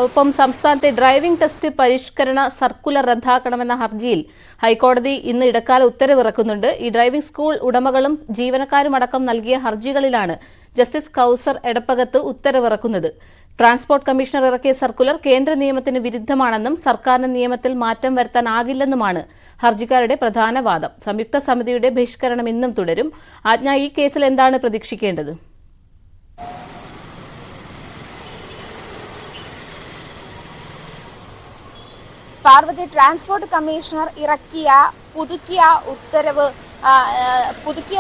ഒപ്പം സംസ്ഥാനത്തെ driving test പരിഷ്കരണ സർക്കുലർ റദ്ദാക്കണമെന്ന ഹർജിയിൽ ഹൈക്കോടതി ഇന്ന് ഇടക്കാല ഉത്തരവിറക്കുന്നുണ്ട്. ഈ ഡ്രൈവിംഗ് സ്കൂൾ ഉടമകളും ജീവനക്കാരുമടക്കം നൽകിയ ഹർജികളിലാണ് ജസ്റ്റിസ് കൌസർ എടപ്പകത്ത് ഉത്തരവിറക്കുന്നത്. ട്രാൻസ്പോർട്ട് കമ്മീഷണർ ഇറക്കിയ സർക്കുലർ കേന്ദ്ര നിയമത്തിന് വിരുദ്ധമാണെന്നും സർക്കാരിന് നിയമത്തിൽ മാറ്റം വരുത്താനാകില്ലെന്നുമാണ് ഹർജിക്കാരുടെ പ്രധാന വാദം. സംയുക്ത സമിതിയുടെ ബഹിഷ്കരണം ഇന്നും തുടരും. ആജ്ഞ, ഈ കേസിൽ എന്താണ് പ്രതീക്ഷിക്കേണ്ടത്? പാർവതി, ട്രാൻസ്പോർട്ട് കമ്മീഷണർ ഇറക്കിയ പുതുക്കിയ ഉത്തരവ് പുതുക്കിയ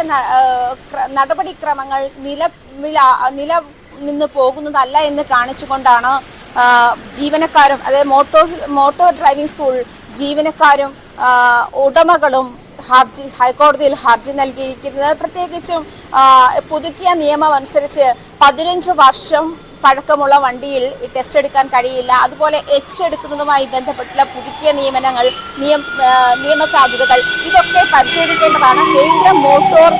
നടപടിക്രമങ്ങൾ നില നിന്ന് പോകുന്നതല്ല എന്ന് കാണിച്ചുകൊണ്ടാണ് ജീവനക്കാരും, അതായത് മോട്ടോർ ഡ്രൈവിംഗ് സ്കൂൾ ജീവനക്കാരും ഉടമകളും ഹൈക്കോടതിയിൽ ഹർജി നൽകിയിരിക്കുന്നത്. പ്രത്യേകിച്ചും പുതുക്കിയ നിയമം അനുസരിച്ച് 15 വർഷം പഴക്കമുള്ള വണ്ടിയിൽ ടെസ്റ്റ് എടുക്കാൻ കഴിയില്ല. അതുപോലെ എടുക്കുന്നതുമായി ബന്ധപ്പെട്ടുള്ള പുതുക്കിയ നിയമനങ്ങൾ, നിയമസാധ്യതകൾ ഇതൊക്കെ പരിശോധിക്കേണ്ടതാണ്. കേന്ദ്ര മോട്ടോർ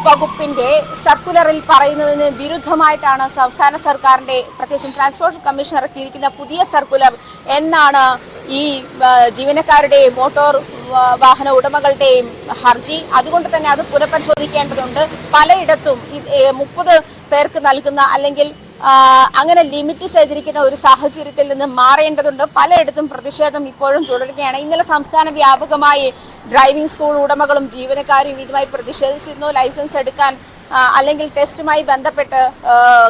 വകുപ്പിന്റെ സർക്കുലറിൽ പറയുന്നതിന് വിരുദ്ധമായിട്ടാണ് സംസ്ഥാന സർക്കാരിന്റെ, പ്രത്യേകിച്ചും ട്രാൻസ്പോർട്ട് കമ്മീഷൻ ഇറക്കിയിരിക്കുന്ന പുതിയ സർക്കുലർ എന്നാണ് ഈ ജീവനക്കാരുടെയും മോട്ടോർ വാഹന ഉടമകളുടെയും ഹർജി. അതുകൊണ്ട് തന്നെ അത് പുനഃപരിശോധിക്കേണ്ടതുണ്ട്. പലയിടത്തും 30 പേർക്ക് നൽകുന്ന അല്ലെങ്കിൽ അങ്ങനെ ലിമിറ്റ് ചെയ്തിരിക്കുന്ന ഒരു സാഹചര്യത്തിൽ നിന്ന് മാറേണ്ടതുണ്ട്. പലയിടത്തും പ്രതിഷേധം ഇപ്പോഴും തുടരുകയാണ്. ഇന്നലെ സംസ്ഥാന വ്യാപകമായി ഡ്രൈവിംഗ് സ്കൂൾ ഉടമകളും ജീവനക്കാരും ഇതുമായി പ്രതിഷേധിച്ചിരുന്നു. ലൈസൻസ് എടുക്കാൻ അല്ലെങ്കിൽ ടെസ്റ്റുമായി ബന്ധപ്പെട്ട്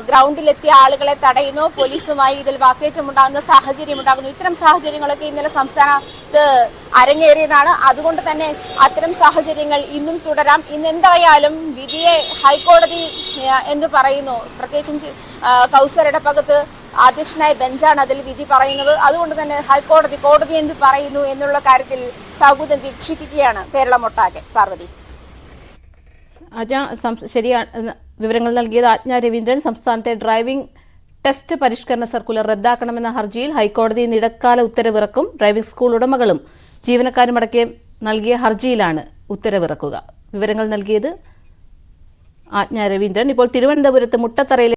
ഗ്രൗണ്ടിലെത്തിയ ആളുകളെ തടയുന്നു, പോലീസുമായി ഇതിൽ വാക്കേറ്റമുണ്ടാകുന്ന സാഹചര്യം ഉണ്ടാകുന്നു. ഇത്തരം സാഹചര്യങ്ങളൊക്കെ ഇന്നലെ സംസ്ഥാനത്ത് അരങ്ങേറിയതാണ്. അതുകൊണ്ട് തന്നെ അത്തരം സാഹചര്യങ്ങൾ ഇന്നും തുടരാം. ഇന്ന് എന്തായാലും വിധിയെ ഹൈക്കോടതി എന്ന് പറയുന്നു. പ്രത്യേകിച്ചും കൌസർ ഇടപ്പകത്ത് അധ്യക്ഷനായ ബെഞ്ചാണ് അതിൽ വിധി പറയുന്നത്. അതുകൊണ്ട് തന്നെ കോടതി എന്ത് പറയുന്നു എന്നുള്ള കാര്യത്തിൽ സൗഹൃദം വീക്ഷിക്കുകയാണ് കേരളമൊട്ടാകെ. പാർവതി, ശരിയാണ് വിവരങ്ങൾ നൽകിയത് ആജ്ഞ രവീന്ദ്രൻ. സംസ്ഥാനത്തെ ഡ്രൈവിംഗ് ടെസ്റ്റ് പരിഷ്കരണ സർക്കുലർ റദ്ദാക്കണമെന്ന ഹർജിയിൽ ഹൈക്കോടതി ഇടക്കാല ഉത്തരവിറക്കും. ഡ്രൈവിംഗ് സ്കൂൾ ഉടമകളും ജീവനക്കാരും അടക്കം നൽകിയ ഹർജിയിലാണ് ഉത്തരവിറക്കുക. വിവരങ്ങൾ നൽകിയത് ആജ്ഞ രവീന്ദ്രൻ. ഇപ്പോൾ തിരുവനന്തപുരത്ത് മുട്ടത്തറയിലെ